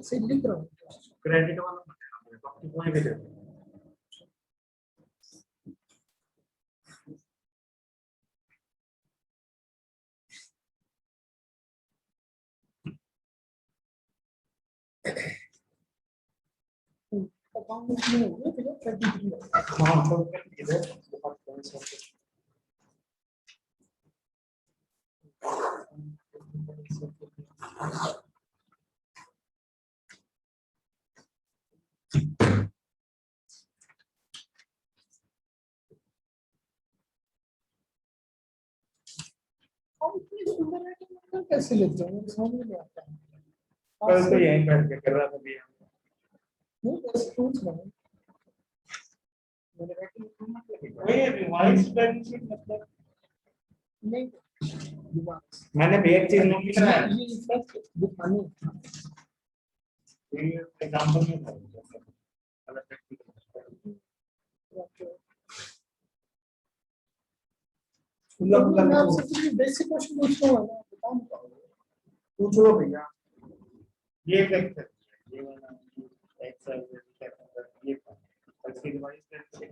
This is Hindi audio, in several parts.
से लिख रहा हूँ क्रेडिट वाला बाकी कोई भी दे अकाउंट में हो गया फिर 33 हां तो इधर कैसे लेते हैं समझ नहीं आता कल तो यहीं बैठ के कर रहा था भी नहीं बस पूछ रहा हूं मेरे वही रिवाइज बैलेंस शीट मतलब नहीं मैंने भी एक चीज नोट किया है ये इफेक्ट दिखाने ये एग्जांपल में था मैं आपसे बेसिक क्वेश्चन पूछने वाला हूं बता पूछ लो भैया ये इफेक्ट है ये वाला एक्सरसाइज ये इसकी रिवाइज करके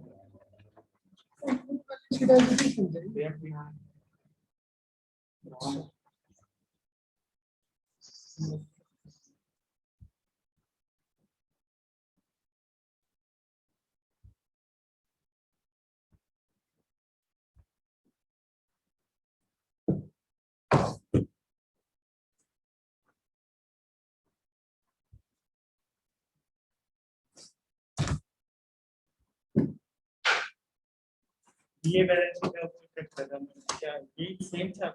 ये बैलेंस शीट का इफेक्ट है क्या ये सेम था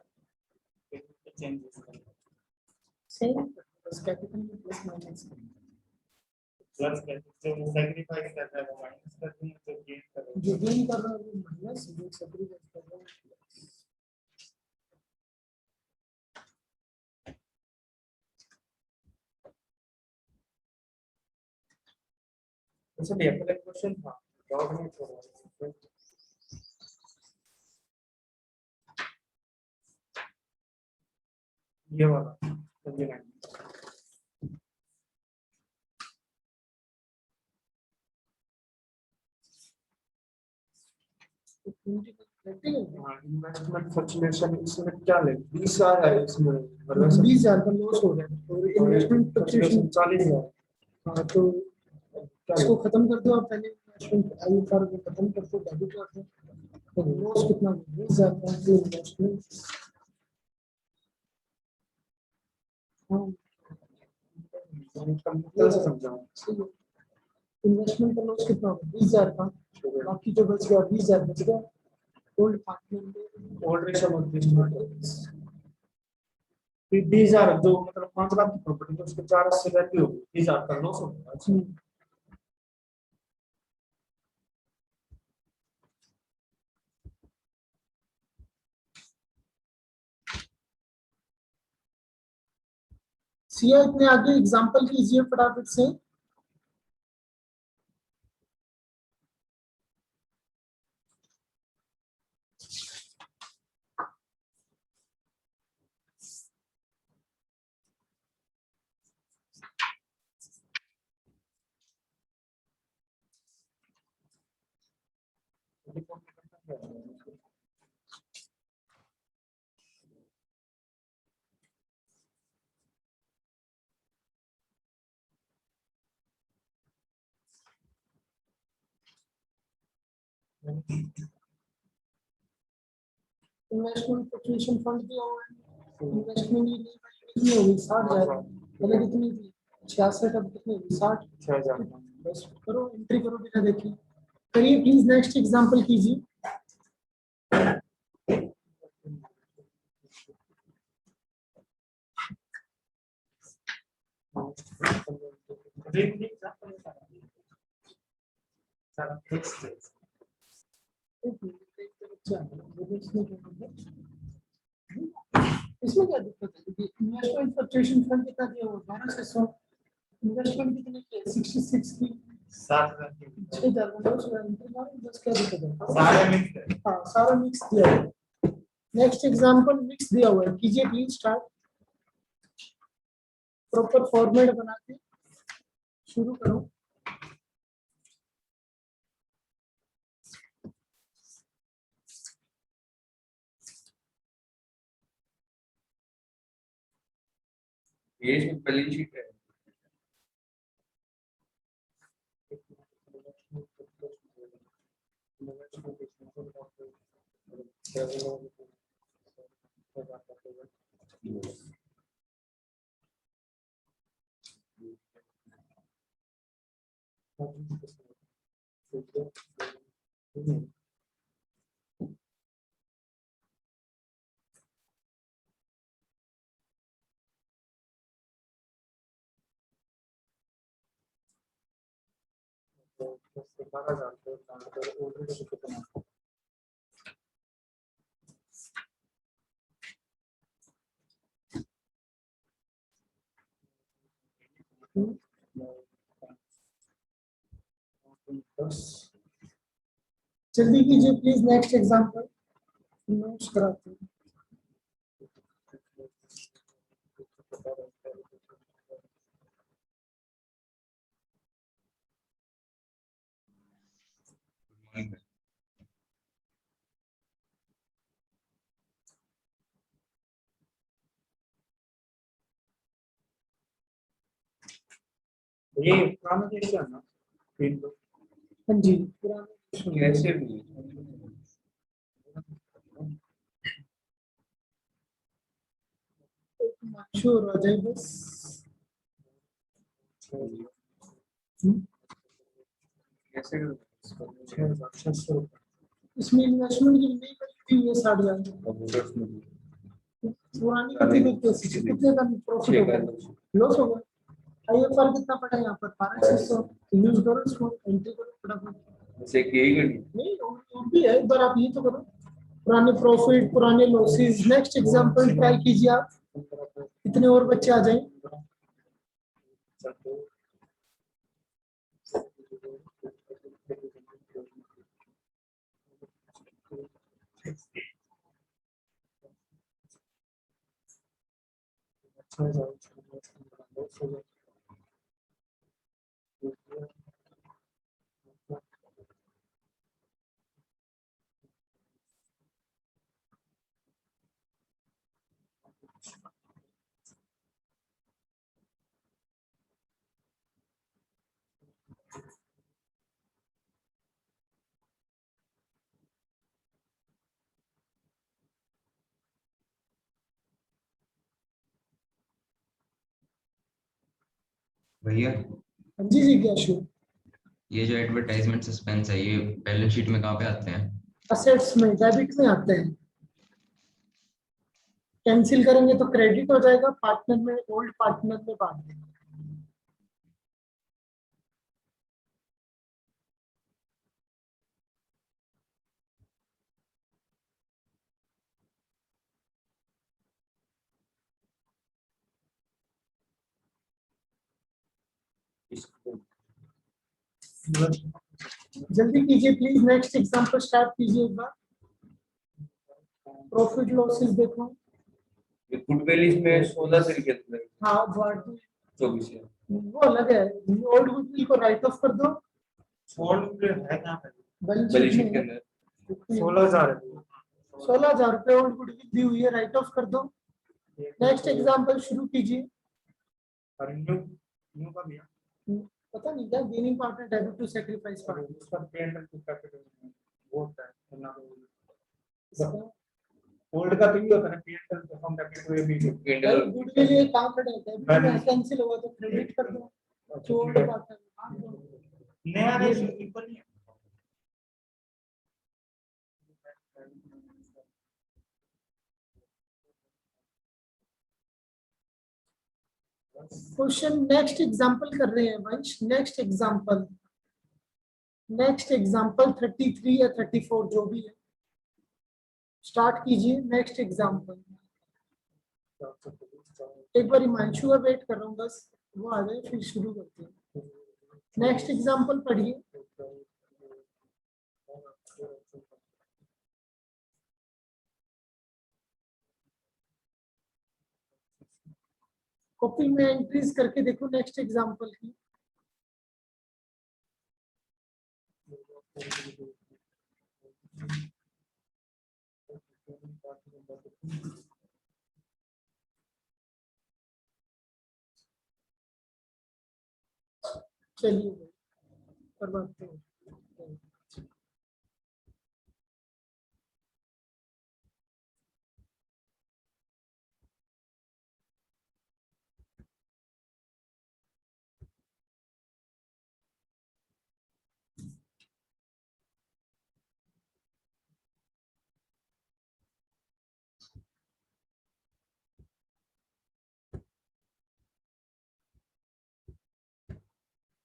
चेंजेस सेम बस कैपिटल में प्लस माइनस प्लस जो सैक्रिफाइस कर रहा है वो माइनस कर दूंगा जो गेन कर रहा है वो माइनस जो सैक्रिफाइस कर रहा है अच्छा भैया पहले क्वेश्चन था जवाब नहीं छोड़ा ये वाला समझे इन्वेस्टमेंट फ्लक्चुएशन इसमें क्या ले 20,000 है इसमें 20,000 का लॉस हो गया और इन्वेस्टमेंट फ्लक्चुएशन 40,000 हां तो इसको खत्म कर दो आप पहले इन्वेस्टमेंट आईएफआर को खत्म कर दो डेबिट कर दो तो लॉस कितना 20,000 का इन्वेस्टमेंट हां समझाओ इन्वेस्टमेंट का लॉस कितना होगा 20,000 का बाकी जो बच गया 20,000 बच गया old department old ratio of this फिर 20,000 जो मतलब 5 लाख की प्रॉपर्टी है उसके 4 से वैल्यू होगी 20,000 का लॉस होगा सिया इतने आगे एग्जांपल कीजिए फटाफट से इन्वेस्टमेंट फ्लक्चुएशन फंड दिया हुआ है इन्वेस्टमेंट कितनी होगी 60,000 पहले कितनी थी 66 अब कितनी होगी 60,000 बस करो एंट्री करो बिना देखे करिए प्लीज नेक्स्ट एग्जांपल कीजिए इसमें क्या दिक्कत है क्योंकि इन्वेस्टमेंट फ्लक्चुएशन फंड कितना दिया हुआ 1200 इन्वेस्टमेंट कितनी की 66 की 7,000 की 6,000 बस क्या दिक्कत है सारे मिक्स है हां सारा मिक्स दिया है नेक्स्ट एग्जांपल मिक्स दिया हुआ है, कीजिए प्लीज स्टार्ट। प्रॉपर फॉर्मेट बना के शुरू करो। ये इसमें बैलेंस शीट है। जल्दी कीजिए प्लीज, नेक्स्ट एग्जांपल नोट्स कराते हैं। ये पुराना कैसे है ना प्रिंट हाँ जी, पुराना कैसे भी श्योर हो जाए बस। कैसे इसमें इन्वेस्टमेंट की नहीं करती है 60,000 पुरानी करती तो कितने का प्रॉफिट होगा, लॉस होगा। आईएफआर कितना पड़ा है यहाँ पर 1200। यूज करो इसको, एंट्री करो फटाफट। जैसे कि यही घड़ी नहीं और भी है, एक बार आप ये तो करो, पुराने प्रॉफिट पुराने लॉसेस। नेक्स्ट एग्जांपल ट्राई कीजिए आप, कितने और बच्चे आ जाएं। भैया हाँ जी जी, क्या शो। ये जो एडवर्टाइजमेंट सस्पेंस है ये बैलेंस शीट में कहाँ पे आते हैं? असेट्स में, डेबिट में आते हैं। कैंसिल करेंगे तो क्रेडिट हो जाएगा, पार्टनर में ओल्ड पार्टनर में बांट देंगे। जल्दी कीजिए प्लीज, नेक्स्ट एग्जांपल स्टार्ट कीजिए एक बार। प्रॉफिट लॉसेस देखो। ये गुडविल इसमें 16 से लिखे थे। हाँ बांट दो। 24 है। वो अलग है, ओल्ड गुडविल को राइट ऑफ कर दो। फोल्ड है कहां पे? बैलेंस बैलेंस शीट शीट के में अंदर 16,000 है। 16,000 रुपए ओल्ड गुडविल दी हुई है, राइट ऑफ कर दो। नेक्स्ट एग्जांपल शुरू कीजिए। और न्यू का भी है। पता नहीं क्या gaining partner debit to sacrifice और पार्टनर। उसका पेमेंट टू कैपिटल वो होता है ना। इसका फोल्ड का तो ये होता है ना, पीएनएल तो हम डेबिट हुए भी पीएनएल गुडविल ये काम कर देता है, डेबिट कैंसिल हुआ तो क्रेडिट कर दो। जो ओल्ड पार्टनर नया नहीं ऊपर नहीं है। क्वेश्चन नेक्स्ट एग्जांपल कर रहे हैं वंश। नेक्स्ट एग्जांपल 33 या 34 जो भी है, स्टार्ट कीजिए। नेक्स्ट एग्जांपल एक बार हिमांशु का वेट कर रहा हूँ, बस वो आ जाए फिर शुरू करते हैं। नेक्स्ट एग्जांपल पढ़िए। कॉपी में एंट्रीज करके देखो नेक्स्ट एग्जांपल की। चलिए करवाते हैं।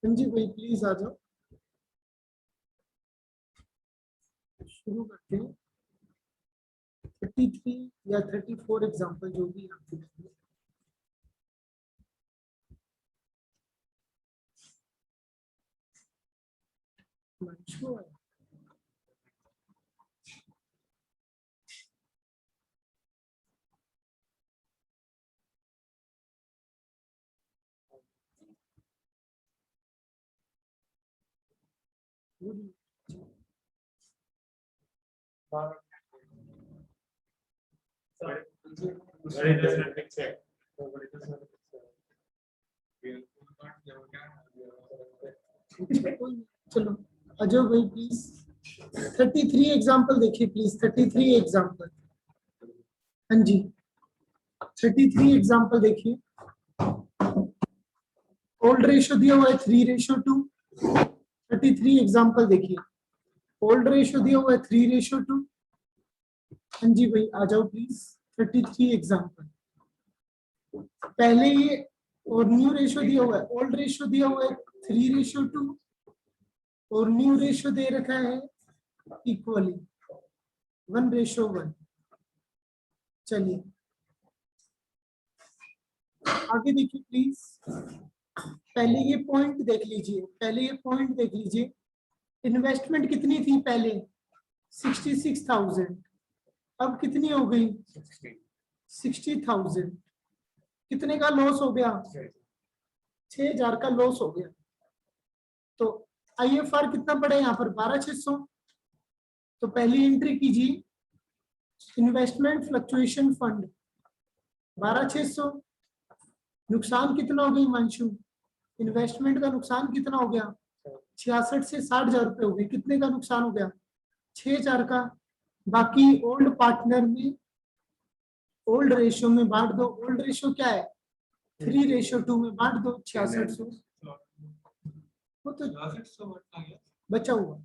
हाँ जी भाई प्लीज आ जाओ, शुरू करते हैं। 33 या 34 एग्जांपल जो भी आपके लिए। मंशू है। चलो अजय भाई प्लीज 33 एग्जांपल देखिए प्लीज, 33 एग्जांपल। हाँ जी 33 एग्जांपल देखिए। ओल्ड रेशियो दिया हुआ है 3:2। 33 एग्जांपल देखिए। ओल्ड रेशियो दिया हुआ है 3:2। हाँ जी भाई आ जाओ प्लीज। 33 एग्जांपल पहले ये, और न्यू रेशियो दिया हुआ है, ओल्ड रेशियो दिया हुआ है 3:2 और न्यू रेशियो दे रखा है इक्वली 1:1। चलिए आगे देखिए प्लीज। पहले ये पॉइंट देख लीजिए, पहले ये पॉइंट देख लीजिए। इन्वेस्टमेंट कितनी थी पहले 66,000, अब कितनी हो गई 60,000। कितने का लॉस हो गया 6,000 का लॉस हो गया। तो IFR कितना पड़े यहाँ पर 12,600। तो पहली एंट्री कीजिए इन्वेस्टमेंट फ्लक्चुएशन फंड 12,600। नुकसान कितना हो गई हिमांशु, इन्वेस्टमेंट का नुकसान कितना हो गया 66 से 60,000 रुपए हो गए। कितने का नुकसान हो गया 6,000 का। बाकी ओल्ड पार्टनर में ओल्ड रेशियो में बांट दो। ओल्ड रेशियो क्या है 3:2 में बांट दो 6600। वो तो बचा हुआ।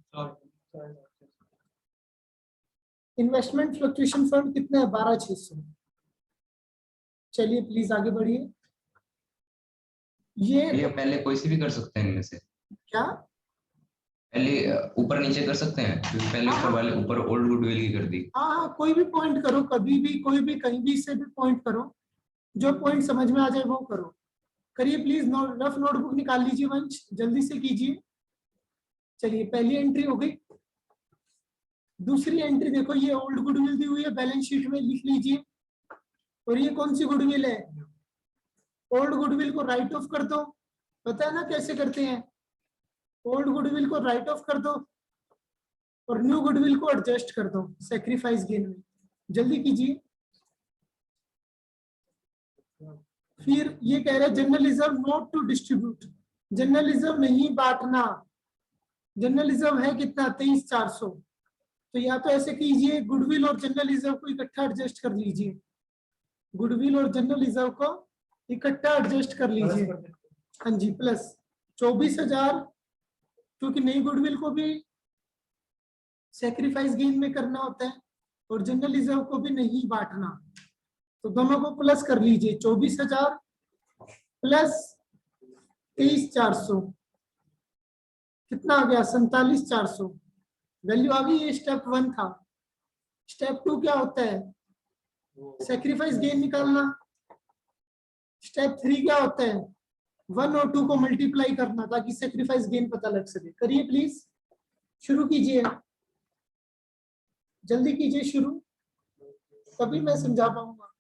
इन्वेस्टमेंट फ्लक्चुएशन फंड कितना है 12,600। चलिए प्लीज आगे बढ़िए। ये पहले कोई सी भी कर सकते हैं इनमें से, क्या पहले ऊपर नीचे कर सकते हैं क्योंकि पहले ऊपर वाले ऊपर ओल्ड गुडविल की कर दी। हाँ कोई भी पॉइंट करो, कभी भी कोई भी कहीं भी से भी पॉइंट करो, जो पॉइंट समझ में आ जाए वो करो। करिए प्लीज, रफ नोटबुक निकाल लीजिए वंश, जल्दी से कीजिए। चलिए पहली एंट्री हो गई। दूसरी एंट्री देखो, ये ओल्ड गुडविल दी हुई है बैलेंस शीट में, लिख लीजिए। और ये कौन सी गुडविल है, ओल्ड गुडविल को राइट ऑफ कर दो। पता है ना कैसे करते हैं, ओल्ड गुडविल को राइट ऑफ कर दो और न्यू गुडविल को एडजस्ट कर दो सैक्रिफाइस गेन में। जल्दी कीजिए। फिर ये कह रहे हैं general reserve not to distribute, general reserve नहीं बांटना। जनरल रिजर्व है कितना 23,400। तो या तो ऐसे कीजिए गुडविल और जनरल रिजर्व को इकट्ठा एडजस्ट कर लीजिए, गुडविल और जनरल रिजर्व को इकट्ठा एडजस्ट कर लीजिए। हाँ जी प्लस 24,000, क्योंकि नई गुडविल को भी सैक्रिफाइस गेन में करना होता है और जनरल रिजर्व को भी नहीं बांटना, तो दोनों को प्लस कर लीजिए। 24,000 प्लस 23,400 कितना आ गया 47,400। वैल्यू आ गई। ये स्टेप 1 था। स्टेप 2 क्या होता है, सैक्रिफाइस गेन निकालना। स्टेप 3 क्या होता है 1 और 2 को मल्टीप्लाई करना ताकि सैक्रिफाइस गेन पता लग सके। करिए प्लीज, शुरू कीजिए, जल्दी कीजिए शुरू, तभी मैं समझा पाऊंगा।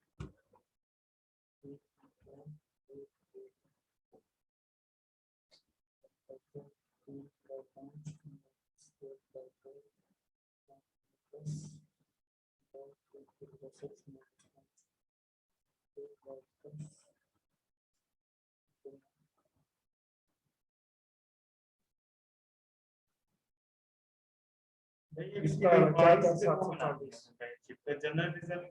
इसका क्या क्या 740 जनरल रिजर्व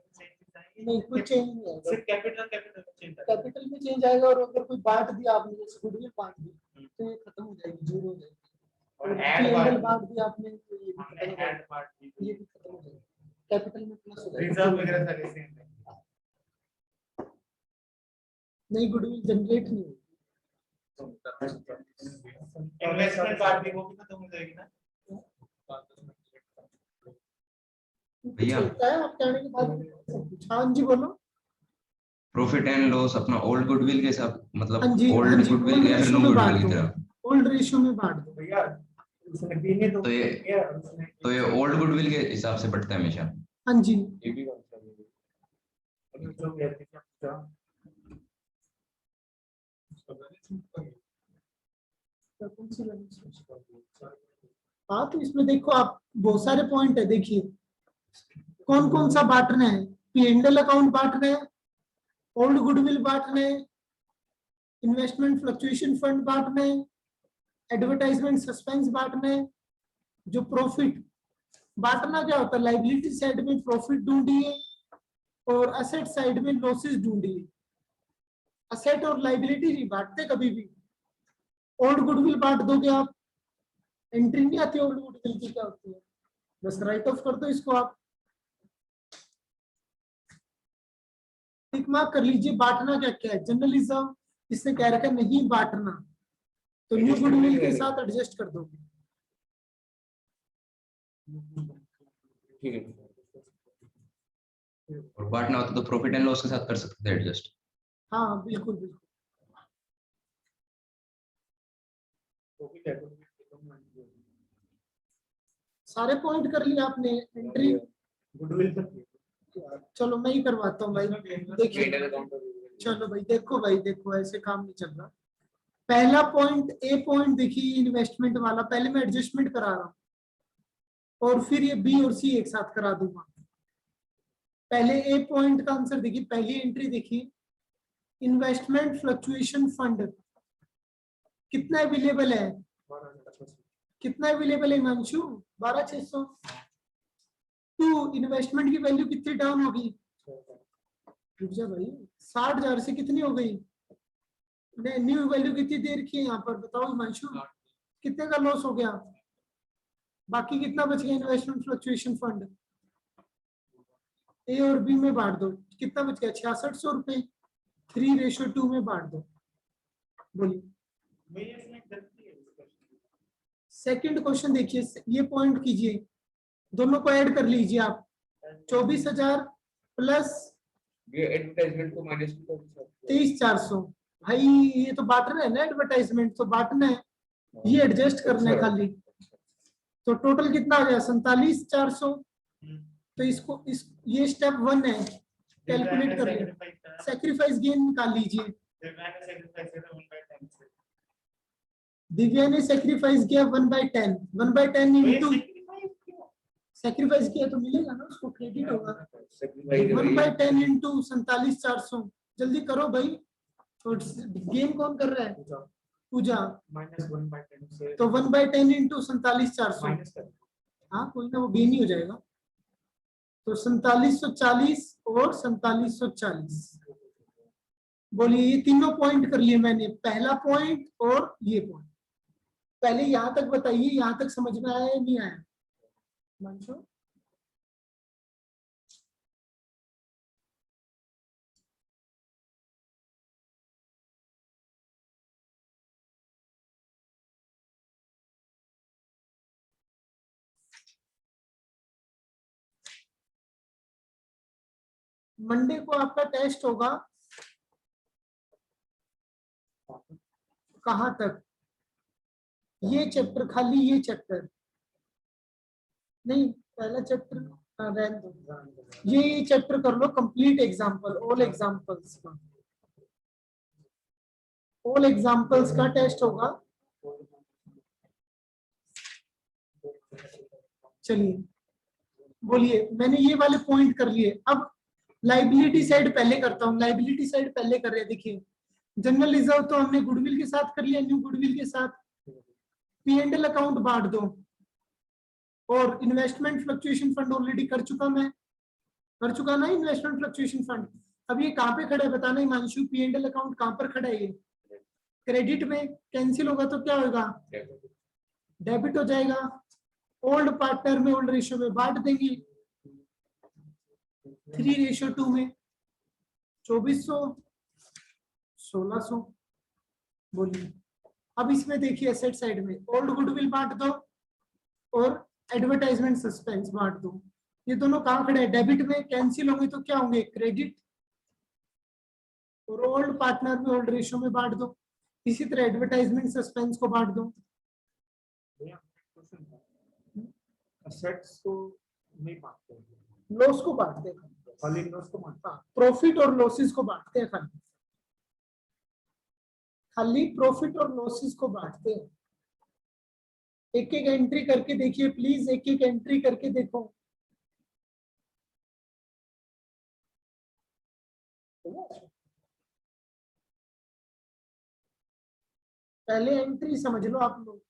नहीं कुछ चेंज नहीं आएगा, सिर्फ कैपिटल चेंज कैपिटल में चेंज आएगा। और अगर कोई बांट दिया आपने, जैसे गुडविल बांट दी तो ये खत्म हो जाएगी, जीरो हो जाएगी। और P&L बांट दिया आपने तो ये भी खत्म हो ऐड जाएगा, पार्ट ये भी खत्म हो जाएगा, कैपिटल में प्लस हो जाएगा। रिजर्व वगैरह सारे सेम है। नहीं, गुडविल जनरेट नहीं होगी। इन्वेस्टमेंट पार्ट भी वो भी खत्म हो जाएगी ना। भैया चलता है आप कहने के बाद। हाँ जी बोलो। प्रॉफिट एंड लॉस अपना ओल्ड गुडविल के साथ, मतलब हाँ जी, हाँ ओल्ड जी, गुडविल ओल्ड या फिर रेशियो न्यू में गुडविल बांट की दो, तरह। ओल्ड रेशियो में बांट दो। भैया उसने पीने तो ये ओल्ड गुडविल के हिसाब से बढ़ता है हमेशा। हाँ जी, ये भी कौन सा है? अभी जो भी है क्या कौन सी वाली? हाँ तो इसमें देखो आप, बहुत सारे पॉइंट है, देखिए कौन कौन सा बांटना है। P&L अकाउंट बांटना है, ओल्ड गुडविल बांटना है, इन्वेस्टमेंट फ्लक्चुएशन फंड बांटना है, एडवर्टाइजमेंट सस्पेंस बांटना है। जो प्रॉफिट बांटना क्या होता है, लाइबिलिटी साइड में प्रॉफिट ढूंढिए और असेट साइड में लॉसेस ढूंढिए। असेट और लाइबिलिटी नहीं बांटते कभी भी। ओल्ड गुडविल बांट दोगे आप, एंट्री नहीं आती ओल्ड गुडविल की, क्या होती है, बस राइट ऑफ कर दो इसको आप, टिक मार्क कर लीजिए। बांटना क्या क्या है, जर्नलिज्म इसने कह रखा है नहीं बांटना, तो न्यू गुडविल के साथ एडजस्ट कर दोगे। ठीक है। और बांटना होता तो प्रॉफिट एंड लॉस के साथ कर सकते थे एडजस्ट। हाँ बिल्कुल बिल्कुल। सारे पॉइंट कर लिए आपने, एंट्री गुडविल तक चलो मैं ही करवाता हूँ भाई। देखिए चलो भाई, देखो भाई देखो, ऐसे काम नहीं चल रहा। पहला पॉइंट, ए पॉइंट देखिए इन्वेस्टमेंट वाला, पहले मैं एडजस्टमेंट करा रहा हूँ और फिर ये बी और सी एक साथ करा दूंगा। पहले ए पॉइंट का आंसर देखिए, पहली एंट्री देखिए, इन्वेस्टमेंट फ्लक्चुएशन फंड कितना अवेलेबल है, कितना अवेलेबल है हिमांशु? 12,600। टू, इन्वेस्टमेंट की वैल्यू कितनी डाउन होगी, रुक जा भाई, 60,000 से कितनी हो गई, न्यू वैल्यू कितनी दे रखी है यहाँ पर, बताओ हिमांशु, कितने का लॉस हो गया? बाकी कितना बच गया इन्वेस्टमेंट फ्लक्चुएशन फंड? ए और बी में बांट दो, कितना बच गया? 6600 रुपए। 3:2 में बांट दो। बोलिए। सेकंड क्वेश्चन देखिए, ये पॉइंट कीजिए, दोनों को ऐड कर लीजिए आप। 24,000 प्लस ये एडवर्टाइजमेंट को माइनस 23,400। भाई ये तो बांटना है ना, एडवर्टाइजमेंट तो बांटना है, ये एडजस्ट करना है खाली। तो टोटल कितना आ गया? 47,400। तो इसको ये स्टेप 1 है, कैलकुलेट कर ले। सैक्रिफाइस गेन निकाल लीजिए। दिव्या ने सैक्रिफाइस किया 1/10, 1/10 इंटू सैक्रिफाइस किया तो मिलेगा ना, उसको क्रेडिट होगा। 1/10 इंटू 47,400, जल्दी करो भाई। तो गेन कौन कर रहा है? पूजा। -1/10 तो 1/10 इंटू 47,400, हाँ कोई ना, वो गेन ही हो जाएगा। तो 4740 और 4740। बोलिए, ये तीनों पॉइंट कर लिए मैंने, पहला पॉइंट और ये पॉइंट। पहले यहां तक बताइए, यहां तक समझ में आया या नहीं आया मंशो? मंडे को आपका टेस्ट होगा, कहां तक? ये चैप्टर खाली, ये चैप्टर नहीं, पहला चैप्टर रहने दो। ये चैप्टर कर लो कंप्लीट एग्जांपल, ऑल एग्जांपल्स का, ऑल एग्जांपल्स का टेस्ट होगा। चलिए बोलिए, मैंने ये वाले पॉइंट कर लिए। अब लाइबिलिटी साइड पहले करता हूँ, लाइबिलिटी साइड पहले कर रहे हैं। देखिए जनरल रिजर्व तो हमने गुडविल के साथ कर लिया, न्यू गुडविल के साथ। P&L अकाउंट बांट दो, और इन्वेस्टमेंट फ्लक्चुएशन फंड ऑलरेडी कर चुका मैं, कर चुका ना इन्वेस्टमेंट फ्लक्चुएशन फंड। अब ये कहाँ पे खड़ा है बताना हिमांशु, P&L अकाउंट कहाँ पर खड़ा है? ये क्रेडिट में, कैंसिल होगा तो क्या होगा? डेबिट हो जाएगा। ओल्ड पार्टनर में ओल्ड रेशियो में बांट देंगे, 3:2 में 2400 1600। बोलिए, अब इसमें देखिए एसेट साइड में ओल्ड गुडविल बांट दो और एडवर्टाइजमेंट सस्पेंस बांट दो। ये दोनों कहाँ खड़े हैं? डेबिट में, कैंसिल होंगे तो क्या होंगे? क्रेडिट। और ओल्ड पार्टनर में ओल्ड रेशियो में बांट दो। इसी तरह एडवर्टाइजमेंट सस्पेंस को बांट दो। असेट्स को नहीं बांटते, लॉस को बांटते हैं, खाली लॉस को बांटते हैं। प्रॉफिट और लॉसेस को बांटते हैं, खाली खाली प्रॉफिट और लॉसेस को बांटते हैं। एक एक एंट्री करके देखिए प्लीज, एक एक एंट्री करके देखो। पहले एंट्री समझ लो आप लोग।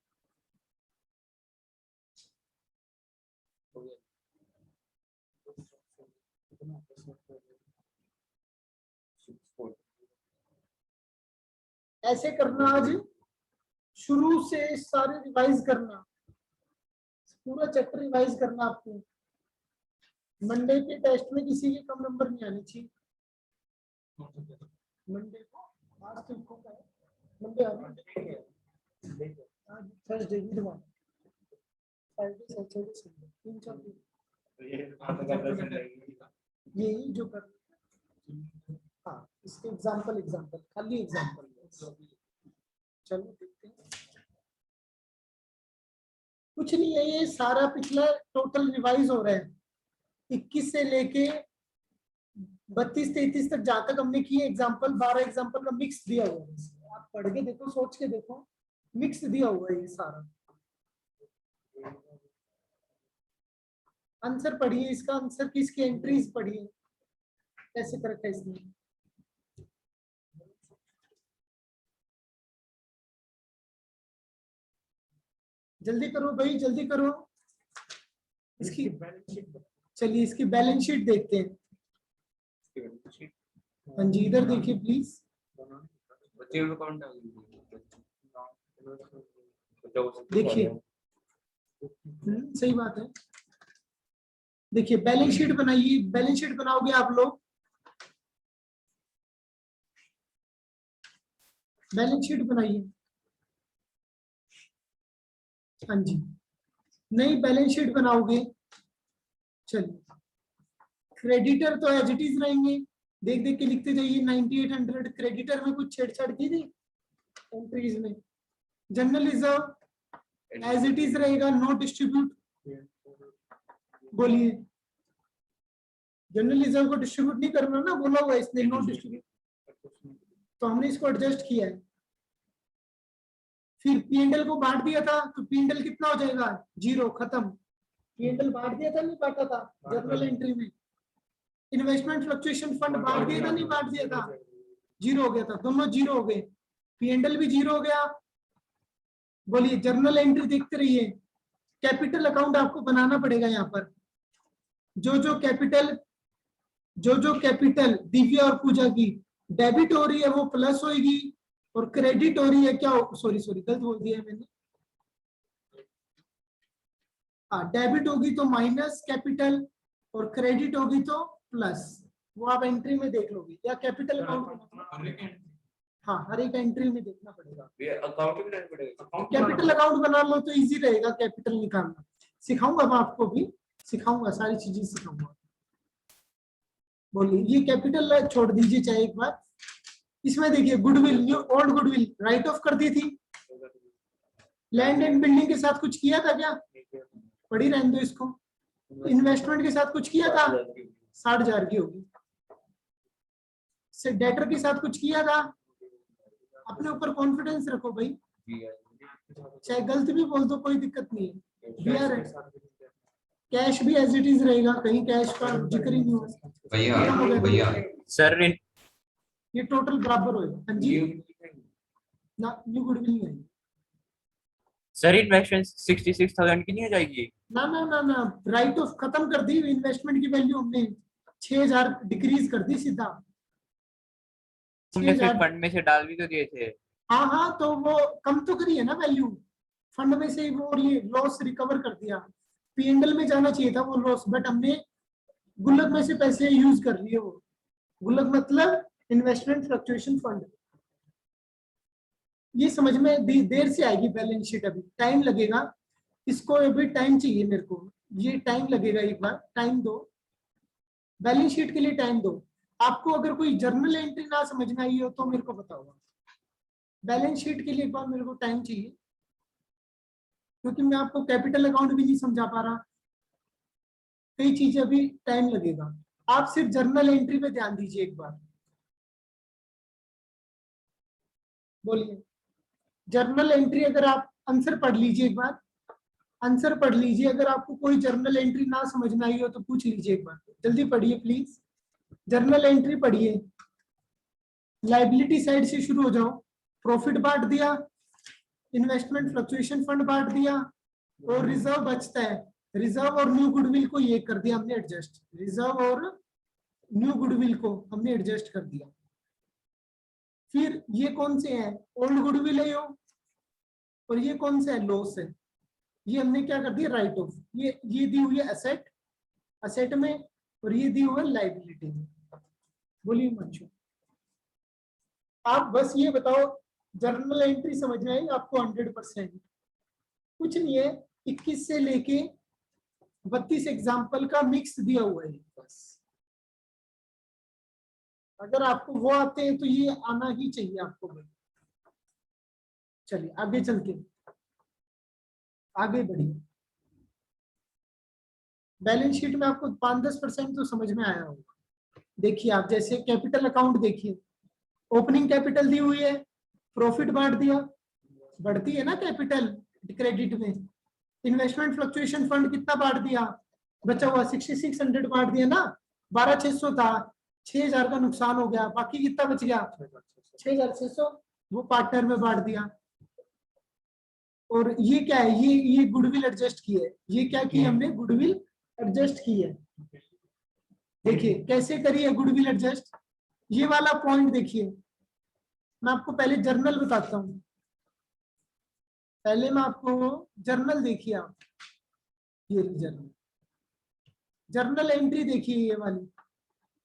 ऐसे करना, आज शुरू से सारे रिवाइज करना, पूरा चैप्टर रिवाइज करना आपको। मंडे के टेस्ट में किसी के कम नंबर नहीं आने चाहिए। मंडे को, आज तो होगा, मंडे आज थर्सडे, बुधवार, फ्राइडे, सैटरडे, संडे, 3-4 दिन यही जो कर। हाँ, इसके एग्जाम्पल खाली एग्जाम्पल। चलो देखते हैं। कुछ नहीं है, ये सारा पिछला टोटल रिवाइज हो रहा है। 21 से लेके 32-33 तक जहां तक हमने किए एग्जाम्पल, 12 एग्जाम्पल का मिक्स दिया हुआ है। आप पढ़ के देखो, सोच के देखो, मिक्स दिया हुआ है ये सारा। आंसर पढ़िए, इसका आंसर की इसकी एंट्रीज पढ़िए कैसे कर रखा है इसने। जल्दी करो भाई, जल्दी करो। इसकी चलिए इसकी बैलेंस शीट देखते हैं। हाँ जी, इधर देखिए प्लीज। देखिए, सही बात है। देखिए बैलेंस शीट बनाइए, बैलेंस शीट बनाओगे आप लोग, बैलेंस शीट बनाइए। हाँ जी, नई बैलेंस शीट बनाओगे। चलिए, क्रेडिटर तो एज इट इज रहेंगे, देख देख के लिखते जाइए। 9800 क्रेडिटर में कुछ छेड़छाड़ की थी एंट्रीज में। General reserve as it is रहेगा, नो डिस्ट्रीब्यूट। बोलिए, जनरल रिजर्व को डिस्ट्रीब्यूट नहीं करना ना, बोला हुआ इसने नो डिस्ट्रीब्यूट, तो हमने इसको एडजस्ट किया है। फिर P&L को बांट दिया था, तो P&L कितना हो जाएगा? 0, खत्म। P&L बांट दिया था, नहीं बांटा था जर्नल एंट्री में? इन्वेस्टमेंट फ्लक्चुएशन फंड बांट दिया था, नहीं बांट दिया था? 0 हो गया था, दोनों 0 हो गए, P&L भी 0 हो गया। बोलिए, जर्नल एंट्री देखते रहिए। कैपिटल अकाउंट आपको बनाना पड़ेगा यहाँ पर। जो जो कैपिटल दिव्या और पूजा की डेबिट हो रही है वो प्लस होगी, और क्रेडिट हो रही है क्या, सॉरी गलत बोल दिया मैंने। हाँ, डेबिट होगी तो माइनस कैपिटल, और क्रेडिट होगी तो प्लस। वो आप एंट्री में देख लोगे, या कैपिटल अकाउंट। हाँ, हर एक एंट्री में देखना पड़ेगा। कैपिटल अकाउंट बना लो तो इजी रहेगा कैपिटल निकालना। सिखाऊंगा मैं आपको भी, सिखाऊंगा, सारी चीजें सिखाऊंगा। बोलिए, ये कैपिटल छोड़ दीजिए चाहे एक बार। इसमें देखिए goodwill, new old goodwill right of कर दी थी। लैंड एंड बिल्डिंग के साथ कुछ किया था क्या? पढ़ी रहने दो इसको। इन्वेस्टमेंट के साथ कुछ किया था, 60,000 की होगी। से डेटर के साथ कुछ किया था। अपने ऊपर कॉन्फिडेंस रखो भाई, चाहे गलत भी बोल दो कोई दिक्कत नहीं है। कैश भी एज इट इज रहेगा, कहीं कैश का जिक्र ही नहीं होगा। भैया सर ये टोटल बराबर होगा। हाँ जी, ना न्यू गुडविल नहीं आएगी। सर इन्वेस्टमेंट 66,000 की नहीं हो जाएगी? ना ना ना ना, राइट ऑफ खत्म कर दी, इन्वेस्टमेंट की वैल्यू हमने 6,000 डिक्रीज कर दी सीधा। तुमने फिर 6,000 फंड में से डाल भी तो दिए थे। हाँ हाँ, तो वो कम तो करी है ना वैल्यू, फंड में से वो ये लॉस रिकवर कर दिया। पीएनएल में जाना चाहिए था वो लॉस, बट हमने गुल्लक में से पैसे यूज कर लिए। वो गुल्लक मतलब इन्वेस्टमेंट फ्लक्चुएशन फंड। ये समझ में देर से आएगी बैलेंस शीट, अभी टाइम लगेगा इसको, अभी टाइम चाहिए मेरे को, ये टाइम लगेगा। एक बार टाइम दो, बैलेंस शीट के लिए टाइम दो। आपको अगर कोई जर्नल एंट्री ना समझ में आई हो तो मेरे को बताओ। बैलेंस शीट के लिए एक बार मेरे को टाइम चाहिए, क्योंकि मैं आपको कैपिटल अकाउंट भी नहीं समझा पा रहा, कई चीजें अभी टाइम लगेगा। आप सिर्फ जर्नल एंट्री पे ध्यान दीजिए एक बार। बोलिए, जर्नल एंट्री अगर आप आंसर पढ़ लीजिए एक बार, आंसर पढ़ लीजिए। अगर आपको कोई जर्नल एंट्री ना समझ में आई हो तो पूछ लीजिए एक बार, जल्दी पढ़िए प्लीज। जर्नल एंट्री पढ़िए, लाइबिलिटी साइड से शुरू हो जाओ। प्रॉफिट बांट दिया, इन्वेस्टमेंट फ्लक्चुएशन फंड बांट दिया, और रिजर्व बचता है। रिजर्व और न्यू गुडविल को ये कर दिया हमने एडजस्ट, रिजर्व और न्यू गुडविल को हमने एडजस्ट कर दिया। फिर ये कौन से हैं, ओल्ड गुडविल है यो, और ये कौन सा है, लॉस है। ये हमने क्या कर दिया, राइट ऑफ। ये दी हुई है एसेट, एसेट में, और ये दी हुई है लाइबिलिटी में। बोलिए मंशु, आप बस ये बताओ, जर्नल एंट्री समझ में आई आपको 100%? कुछ नहीं है, 21 से लेके 32 एग्जाम्पल का मिक्स दिया हुआ है बस। अगर आपको वो आते हैं तो ये आना ही चाहिए आपको। चलिए आगे चलते, आगे बढ़िए। बैलेंस शीट में आपको 5-10% तो समझ में आया होगा। देखिए आप, जैसे कैपिटल अकाउंट देखिए, ओपनिंग कैपिटल दी हुई है, प्रॉफिट बांट दिया, बढ़ती है ना कैपिटल क्रेडिट में। इन्वेस्टमेंट फ्लक्चुएशन फंड कितना बांट दिया, बचा हुआ 6600 बांट दिया ना, 12,600 था, 6,000 का नुकसान हो गया, बाकी कितना बच गया 6,600, वो पार्टनर में बांट दिया। और ये क्या है, ये गुडविल एडजस्ट की है। ये क्या की हमने, गुडविल एडजस्ट की है। देखिए कैसे करी है गुडविल एडजस्ट, ये वाला पॉइंट देखिए। मैं आपको पहले जर्नल बताता हूँ, पहले मैं आपको जर्नल देखिए आप, ये जर्नल, जर्नल एंट्री देखिए ये वाली,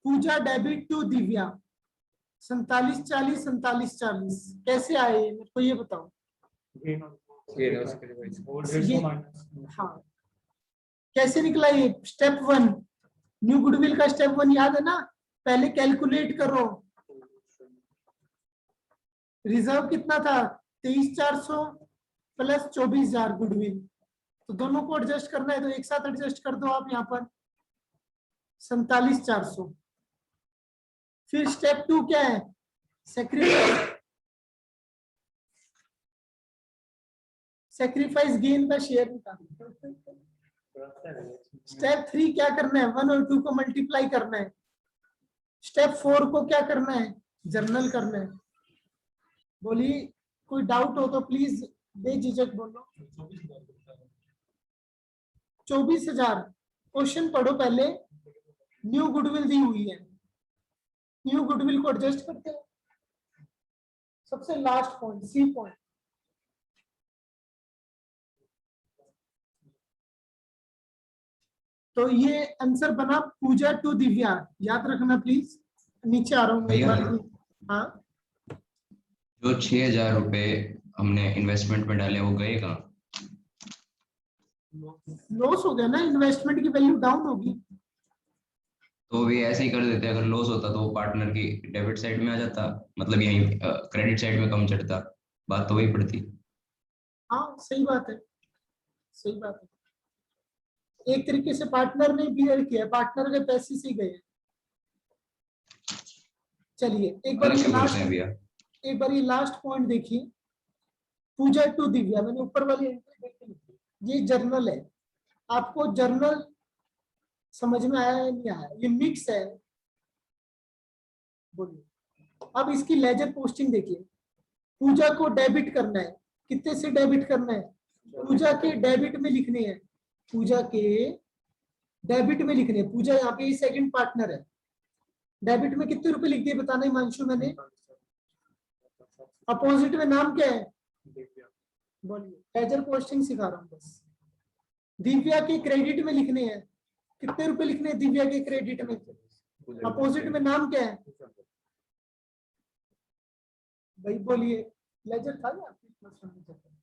पूजा डेबिट टू दिव्या 4740 4740, कैसे आए मेरे को ये बताओ। हाँ, कैसे निकला ये, स्टेप 1, न्यू गुडविल का स्टेप 1 याद है ना, पहले कैलकुलेट करो। रिजर्व कितना था, 23,400 प्लस 24,000 गुडविल, तो दोनों को एडजस्ट करना है, तो एक साथ एडजस्ट कर दो आप यहाँ पर 47,400। फिर स्टेप 2 क्या है, सेक्रीफाइस गेन का शेयर निकालना। स्टेप 3 क्या करना है, 1 और 2 को मल्टीप्लाई करना है। स्टेप 4 को क्या करना है, जर्नल करना है। बोलिए, कोई डाउट हो तो प्लीज बेझिझक बोलो। 24,000, क्वेश्चन पढ़ो पहले। न्यू गुडविल दी हुई है, न्यू गुडविल को एडजस्ट करते हैं। सबसे लास्ट पॉइंट, सी पॉइंट, तो ये आंसर बना पूजा टू दिव्या, याद रखना प्लीज। नीचे आ रहा हूँ भैया, हाँ, जो 6,000 रुपए हमने इन्वेस्टमेंट में डाले वो गए कहाँ? लॉस हो गया ना, इन्वेस्टमेंट की वैल्यू डाउन होगी। तो भी ऐसे ही कर देते, अगर लॉस होता तो वो पार्टनर की डेबिट साइड में आ जाता, मतलब यही क्रेडिट साइड में कम चढ़ता, बात तो वही पड़ती। हाँ सही बात है, सही बात है। एक तरीके से पार्टनर ने बियर किया, पार्टनर के पैसे से गए। चलिए एक बार ये लास्ट, एक बार ये लास्ट पॉइंट देखिए, पूजा टू दिव्या, मैंने ऊपर वाली एंट्री देखी, ये जर्नल है। आपको जर्नल समझ में आया या नहीं आया? ये मिक्स है, बोलिए। अब इसकी लेजर पोस्टिंग देखिए। पूजा को डेबिट करना है, कितने से डेबिट करना है? पूजा के डेबिट में लिखने हैं, पूजा के डेबिट में लिखने हैं। पूजा यहाँ पे सेकंड पार्टनर है, डेबिट में कितने रुपए लिख दिए बताना हिमांशु मैंने? अपोजिट में नाम क्या है? बोलिए। लेजर पोस्टिंग सिखा रहा हूँ बस। दिव्या के क्रेडिट में लिखने हैं, कितने रुपए लिखने हैं दिव्या के क्रेडिट में? अपोजिट में नाम क्या है भाई? बोलिए। लेजर था या आपकी प्लस वन में चलता है?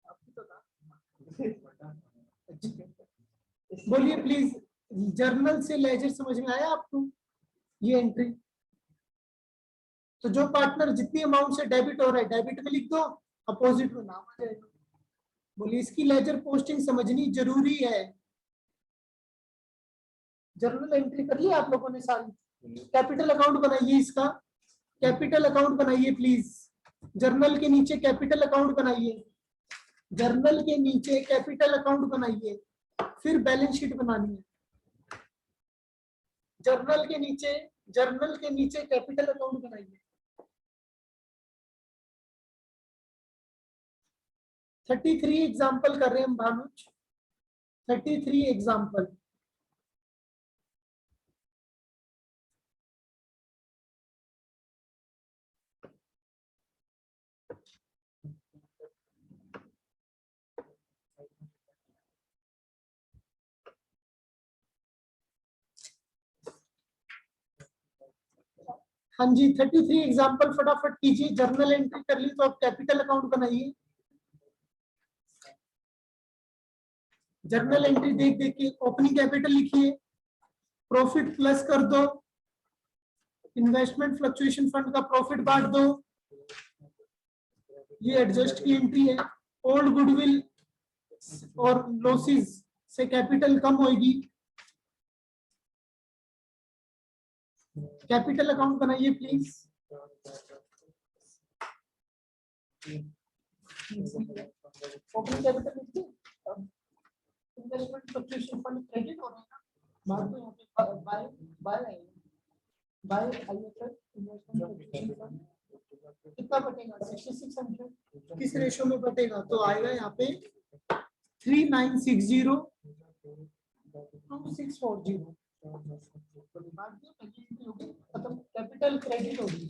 आपकी तो था। बोलिए प्लीज। जर्नल से लेजर समझ में आया आपको? ये एंट्री तो जो पार्टनर जितनी अमाउंट से डेबिट हो रहा है डेबिट में लिख दो, अपोजिट में नाम आ जाएगा। बोलिए इसकी लेजर पोस्टिंग समझनी जरूरी है। जर्नल एंट्री कर लिया आप लोगों ने सारी? कैपिटल अकाउंट बनाइए, इसका कैपिटल अकाउंट बनाइए प्लीज। जर्नल के नीचे कैपिटल अकाउंट बनाइए, जर्नल के नीचे कैपिटल अकाउंट बनाइए, फिर बैलेंस शीट बनानी है। जर्नल के नीचे कैपिटल अकाउंट बनाइए। 33 एग्जाम्पल कर रहे हैं हम भानुज, 33 एग्जाम्पल। हाँ जी 33 एग्जाम्पल फटाफट कीजिए। जर्नल एंट्री कर ली तो आप कैपिटल अकाउंट बनाइए। जर्नल एंट्री देख देख के ओपनिंग कैपिटल लिखिए, प्रॉफिट प्लस कर दो, इन्वेस्टमेंट फ्लक्चुएशन फंड का प्रॉफिट बांट दो। ये एडजस्ट की एंट्री है। ओल्ड गुडविल और लॉसेस से कैपिटल कम होगी। कैपिटल अकाउंट बनाइए प्लीज। ओपनिंग कैपिटल लिखिए। इन्वेस्टमेंट फ्लक्चुएशन फंड क्रेडिट हो रहा है ना, मान लो यहाँ पे by by by IFF investment fluctuation fund कितना बटेगा? 6600। किस रेशो में बटेगा? तो आएगा यहाँ पे 3960 2640। खत्म। कैपिटल क्रेडिट होगी।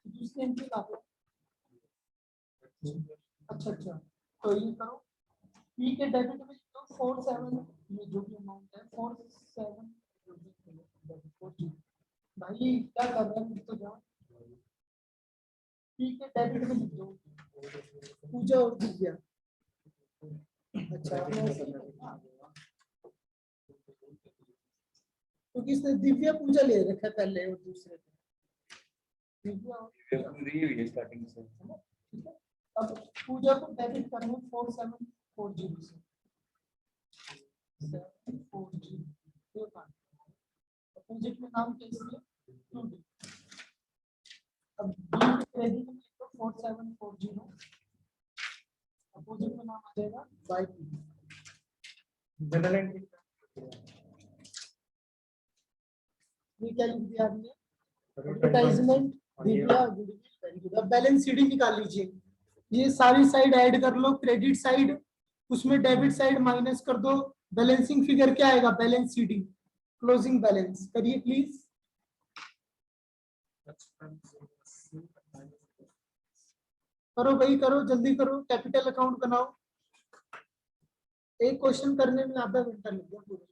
दूसरी एंट्री ला दो। अच्छा तो ये करो, पी के डेबिट में तो 47, ये जो भी अमाउंट है 47 भाई क्या कर रहे हैं तो जाओ। पी के डेबिट में लिख दो पूजा और दिव्या। अच्छा क्योंकि इसने दिव्या पूजा ले रखा है पहले और दूसरे दिव्या स्टार्टिंग से। अब पूजा को डेबिट करना 4740 से 740। अपोजिट में नाम कैसे? अब क्रेडिट में तो 4740, अपोजिट में नाम आ जाएगा बाय पी। जनरल एंट्री ये क्या लिख दिया आपने? Advertisement Divya goodwill very good. अब बैलेंस शीट निकाल लीजिए। ये सारी साइड ऐड कर लो, क्रेडिट साइड उसमें डेबिट साइड माइनस कर दो। बैलेंसिंग फिगर क्या आएगा? बैलेंस शीट क्लोजिंग बैलेंस करिए प्लीज। करो भाई करो, जल्दी करो, कैपिटल अकाउंट बनाओ। एक क्वेश्चन करने में आधा घंटा लग गया पूरा।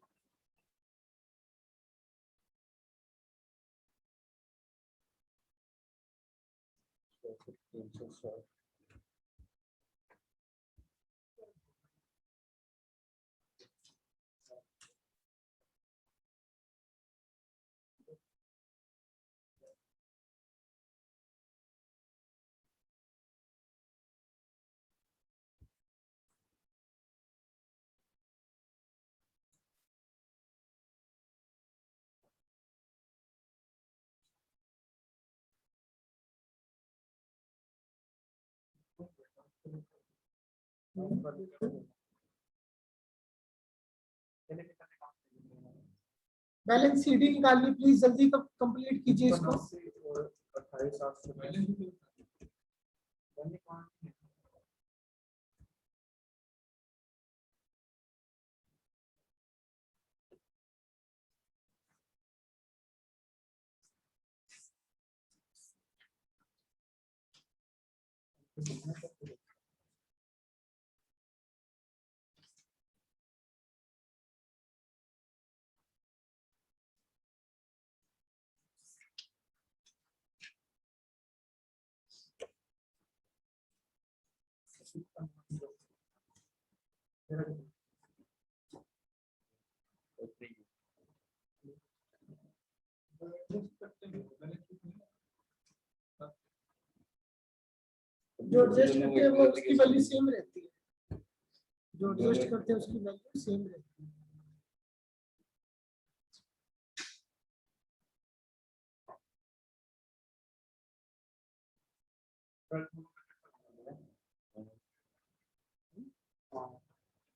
बैलेंस सीडी निकालिए प्लीज, जल्दी कंप्लीट कीजिए इसको। 28,800 जो एडजस्ट करते हैं वो उसकी वैल्यू सेम रहती है, जो एडजस्ट करते हैं उसकी वैल्यू सेम रहती है।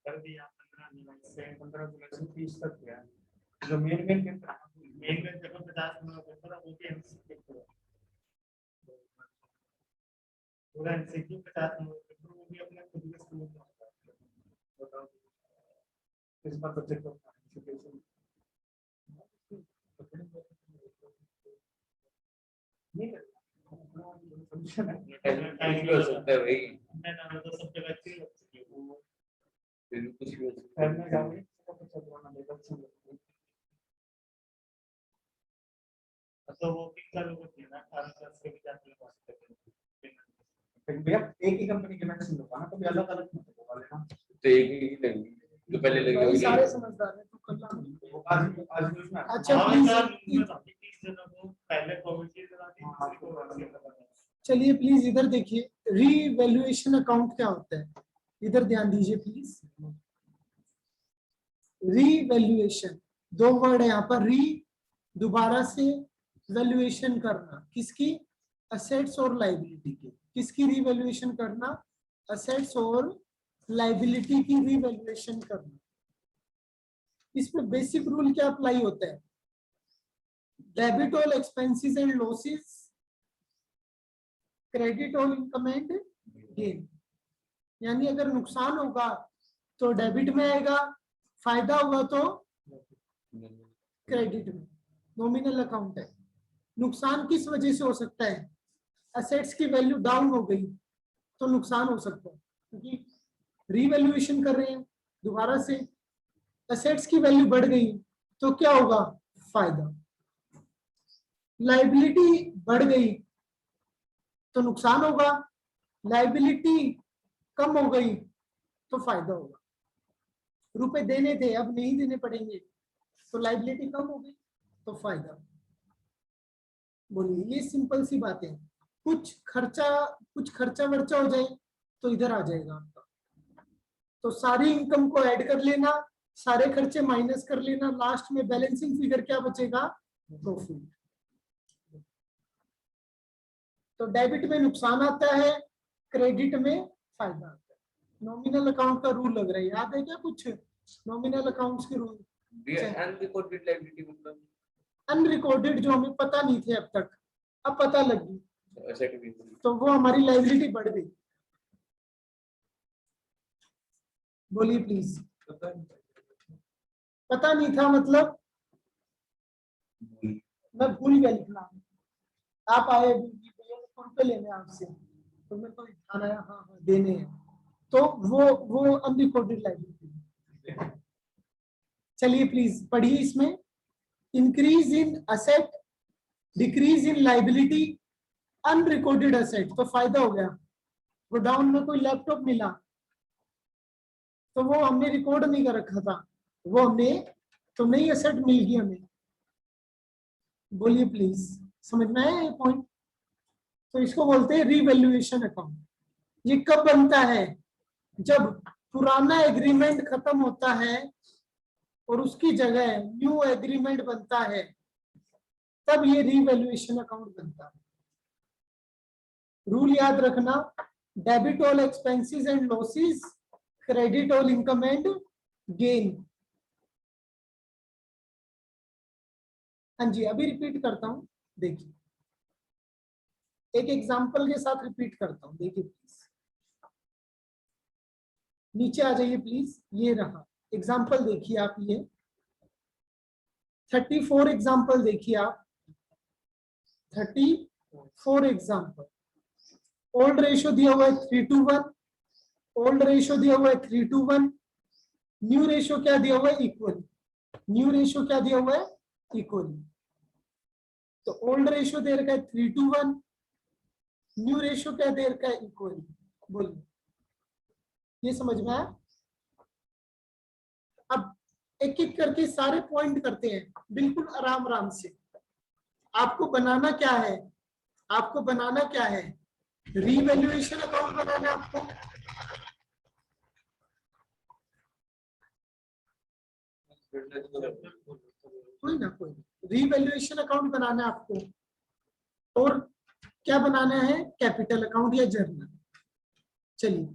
कर दिया 15 से 30 तक गया। जो मेन जगह 50 नंबर पेपर है वो भी एमसीक्यू पेपर है। पूरा एमसीक्यू 50 नंबर पेपर वो भी अपने खुद के स्कूल में होता है। बताओ इस बार सब्जेक्ट का एजुकेशन नहीं हो सकता है भाई, मैं ना तो सब जगह अच्छी लगती है वो फिर कुछ भी हो सकता करने जाओगे तो कुछ करना नहीं अच्छी लगती है। तो वो कितना लोग होती है ना 18 क्लास के भी जाते हैं बात करते हैं भैया एक ही कंपनी के मैक्सिमम लोग ना कभी अलग अलग मत होगा लेना तो एक ही लगेगी जो पहले लगी भाई होगी। सारे समझदार हैं, तो कल आज न्यूज़ में अच्छा, हमारे please, साथ 30 जनों को पहले कोविड की दूसरी को वैक्सीन लगाना। चलिए प्लीज इधर देखिए, रीवैल्यूएशन अकाउंट क्या होता है, इधर ध्यान दीजिए प्लीज। रीवैल्यूएशन, दो वर्ड है यहाँ पर, री दोबारा से, वैल्यूएशन करना, किसकी, असेट्स और लाइबिलिटी की। किसकी रीवैल्यूएशन करना, असेट्स और लाइबिलिटी की रीवैल्यूएशन करना। इसमें बेसिक रूल क्या अप्लाई होता है, debit all expenses and losses, credit all income and gain. यानी अगर नुकसान होगा तो डेबिट में आएगा, फायदा होगा तो क्रेडिट में। नॉमिनल अकाउंट है। नुकसान किस वजह से हो सकता है, असेट्स की वैल्यू डाउन हो गई तो नुकसान हो सकता है, क्योंकि रीवैल्यूएशन कर रहे हैं दोबारा से, असेट्स की वैल्यू बढ़ गई तो क्या होगा, फायदा। लाइबिलिटी बढ़ गई तो नुकसान होगा, लाइबिलिटी कम हो गई तो फायदा होगा। रुपए देने थे अब नहीं देने पड़ेंगे तो लाइबिलिटी कम हो गई तो फायदा। बोलिए, ये सिंपल सी बात है। कुछ खर्चा वर्चा हो जाए तो इधर आ जाएगा आपका, तो सारी इनकम को ऐड कर लेना, सारे खर्चे माइनस कर लेना, लास्ट में बैलेंसिंग फिगर क्या बचेगा, प्रॉफिट। तो डेबिट में नुकसान आता है, क्रेडिट में फायदा आता है। नॉमिनल अकाउंट का रूल लग रहा है, याद है क्या कुछ नॉमिनल अकाउंट्स के रूल? अनरिकॉर्डेड लायबिलिटी मतलब अनरिकॉर्डेड, जो हमें पता नहीं थे अब तक, अब पता लगी एसेट भी। तो वो हमारी लाइबिलिटी बढ़ गई। बोलिए प्लीज। पता नहीं था मतलब मैं भूल गया लिखना। आप आए रुपए लेने आपसे तो मेरे को ध्यान आया, हाँ हाँ देने हैं, तो वो अनरिकॉर्डेड लाइबिलिटी। चलिए प्लीज पढ़िए इसमें, increase in asset, decrease in liability, unrecorded asset तो फायदा हो गया। गोडाउन में कोई लैपटॉप मिला तो वो हमने रिकॉर्ड नहीं कर रखा था, वो हमने तो नई असेट मिल गई हमें। बोलिए प्लीज, समझ में आया ये पॉइंट? तो इसको बोलते हैं रीवैल्यूएशन अकाउंट। ये कब बनता है, जब पुराना एग्रीमेंट खत्म होता है और उसकी जगह न्यू एग्रीमेंट बनता है, तब ये रीवैल्यूएशन अकाउंट बनता है। रूल याद रखना, debit all expenses and losses, credit all income and gain. हाँ जी, अभी रिपीट करता हूँ, देखिए एक एग्जांपल के साथ रिपीट करता हूँ, देखिए प्लीज नीचे आ जाइए प्लीज। ये रहा एग्जांपल, देखिए आप ये 34 एग्जांपल देखिए आप, 34 एग्जांपल। ओल्ड रेशियो दिया हुआ है 3:1, ओल्ड रेशियो दिया हुआ है 3:1, न्यू रेशियो क्या दिया हुआ है, इक्वल। न्यू रेशियो क्या दिया हुआ है, इक्वल। तो ओल्ड रेशियो दे रखा है 3:1, न्यू रेशियो क्या दे रखा है, इक्वल। बोलिए, ये समझ में आया? अब एक एक करके सारे पॉइंट करते हैं, बिल्कुल आराम आराम से। आपको बनाना क्या है, आपको बनाना क्या है, रीवैल्यूएशन अकाउंट बनाना है आपको। कोई ना कोई, रीवैल्यूएशन अकाउंट बनाना है आपको, और क्या बनाना है, कैपिटल अकाउंट या जर्नल। चलिए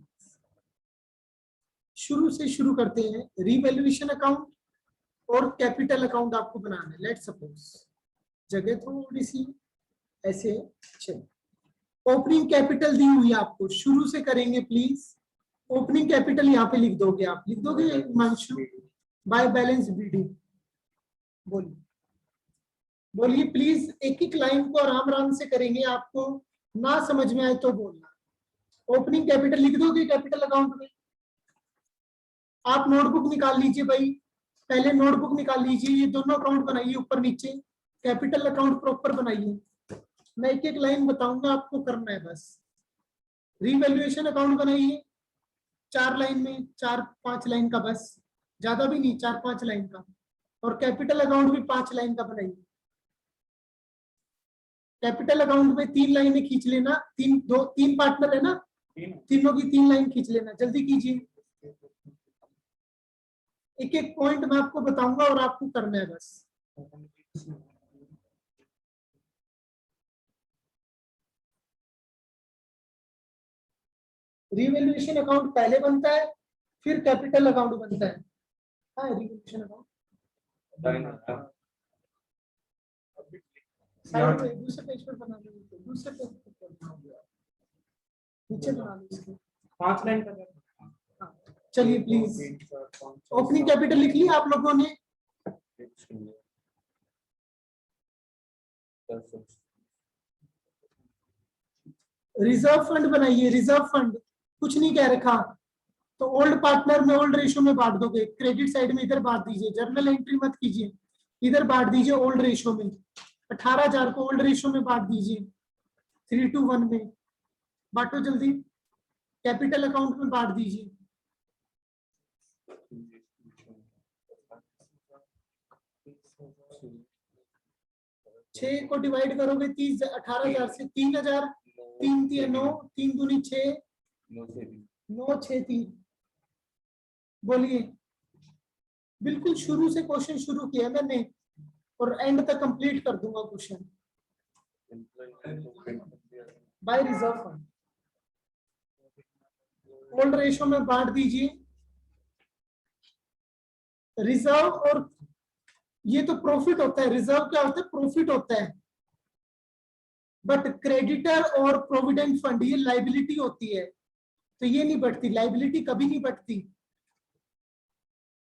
शुरू से शुरू करते हैं। रीवैल्यूएशन अकाउंट और कैपिटल अकाउंट आपको बनाना है। लेट सपोज जगह थोड़ी सी ऐसे, चलिए ओपनिंग कैपिटल दी हुई है आपको, शुरू से करेंगे प्लीज। ओपनिंग कैपिटल यहाँ पे लिख दोगे, आप लिख दोगे हिमांशु, बाय बैलेंस बीडी। बोलिए बोलिए प्लीज, एक एक लाइन को आराम आराम से करेंगे, आपको ना समझ में आए तो बोलना। ओपनिंग कैपिटल लिख दोगे कैपिटल अकाउंट में। आप नोटबुक निकाल लीजिए भाई, पहले नोटबुक निकाल लीजिए, ये दोनों अकाउंट बनाइए ऊपर नीचे, कैपिटल अकाउंट प्रॉपर बनाइए। मैं एक एक लाइन बताऊंगा, आपको करना है बस। रीवैल्यूएशन अकाउंट बनाइए 4 लाइन में, 4-5 लाइन का बस, ज्यादा भी नहीं, 4-5 लाइन का। और कैपिटल अकाउंट भी 5 लाइन का बनाइए। कैपिटल अकाउंट में 3 लाइनें खींच लेना, 3 पार्टनर है ना, तीनों की 3 लाइन खींच लेना, जल्दी कीजिए। एक एक पॉइंट मैं आपको बताऊंगा और आपको करना है बस। रिवैल्यूएशन अकाउंट पहले बनता है, फिर कैपिटल अकाउंट बनता है। हाँ, रिवैल्यूएशन अकाउंट साइड में दूसरे पेज पर बना लो, दूसरे पेज पर नीचे बना लो इसको 5 लाइन का। हाँ, चलिए प्लीज ओपनिंग कैपिटल लिख लिया आप लोगों ने। रिजर्व फंड बनाइए, रिजर्व फंड कुछ नहीं कह रखा, तो ओल्ड पार्टनर में ओल्ड रेशियो में बांट दोगे, क्रेडिट साइड में इधर बांट दीजिए, जर्नल एंट्री मत कीजिए, इधर बांट दीजिए ओल्ड रेशियो में। 18,000 को ओल्ड रेशियो में बांट दीजिए, 3:1 में बांटो जल्दी। कैपिटल अकाउंट में बांट दीजिए, 6 को डिवाइड करोगे 30, 18,000 से 3,000, 3 3 9, 3 दूनी 6, 9 6 3। बोलिए, बिल्कुल शुरू से क्वेश्चन शुरू किया मैंने और एंड तक कंप्लीट कर दूंगा question. By reserve fund old ratio में बांट दीजिए। रिजर्व और ये तो प्रॉफिट होता है, रिजर्व क्या होता है, प्रॉफिट होता है। बट क्रेडिटर और प्रोविडेंट फंड ये लाइबिलिटी होती है, तो ये नहीं बढ़ती, लाइबिलिटी कभी नहीं बढ़ती,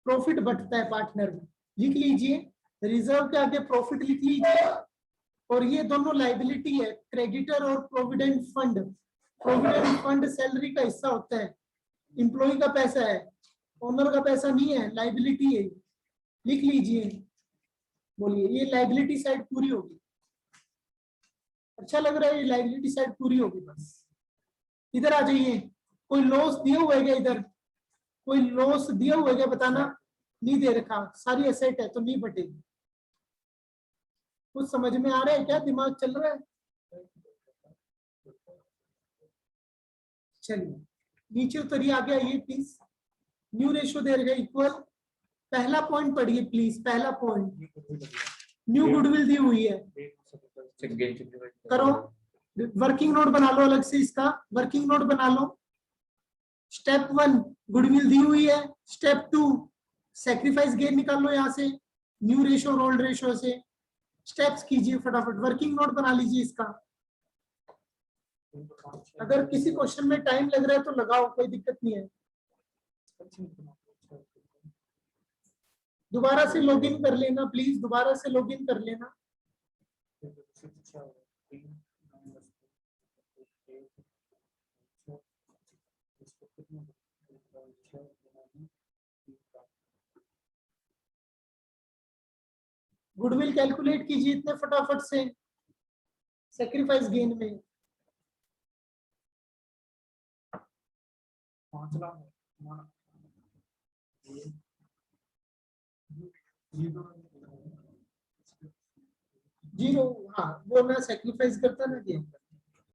प्रॉफिट बढ़ता है पार्टनर में। लिख लीजिए, रिजर्व के आगे प्रॉफिट लिख लीजिए, और ये दोनों लाइबिलिटी है, क्रेडिटर और provident fund. Provident fund salary का हिस्सा होता है, इंप्लॉय का पैसा है, ओनर का पैसा नहीं है, लाइबिलिटी है। लिख लीजिए, बोलिए, ये लाइबिलिटी साइड पूरी होगी। अच्छा लग रहा है, ये लाइबिलिटी साइड पूरी होगी। बस इधर आ जाइए, कोई लॉस दिया हुआ है क्या, इधर कोई लॉस दिया हुआ है क्या, बताना। नहीं दे रखा, सारी एसेट है तो नहीं बटेगी। कुछ समझ में आ रहा है क्या, दिमाग चल रहा है? चलिए नीचे उतरिए, आगे आइए प्लीज। न्यू रेशियो दे रखा इक्वल। पहला पॉइंट पढ़िए प्लीज, पहला पॉइंट, न्यू गुडविल दी हुई है, करो वर्किंग नोट बना लो अलग से, इसका वर्किंग नोट बना लो। स्टेप 1 गुडविल दी हुई है, स्टेप 2 सैक्रिफाइस गेन निकाल लो यहाँ से, न्यू रेशियो और ओल्ड रेशियो से। स्टेप्स कीजिए फटाफट, वर्किंग नोट बना लीजिए इसका। अगर किसी क्वेश्चन में टाइम लग रहा है तो लगाओ, कोई दिक्कत नहीं है। दोबारा से लॉगिन कर लेना प्लीज, दोबारा से लॉगिन कर लेना। गुडविल कैलकुलेट कीजिए इतने फटाफट से, सेक्रीफाइस गेन में। 5 लाख 0, हाँ वो मैं सेक्रीफाइस करता ना गेन।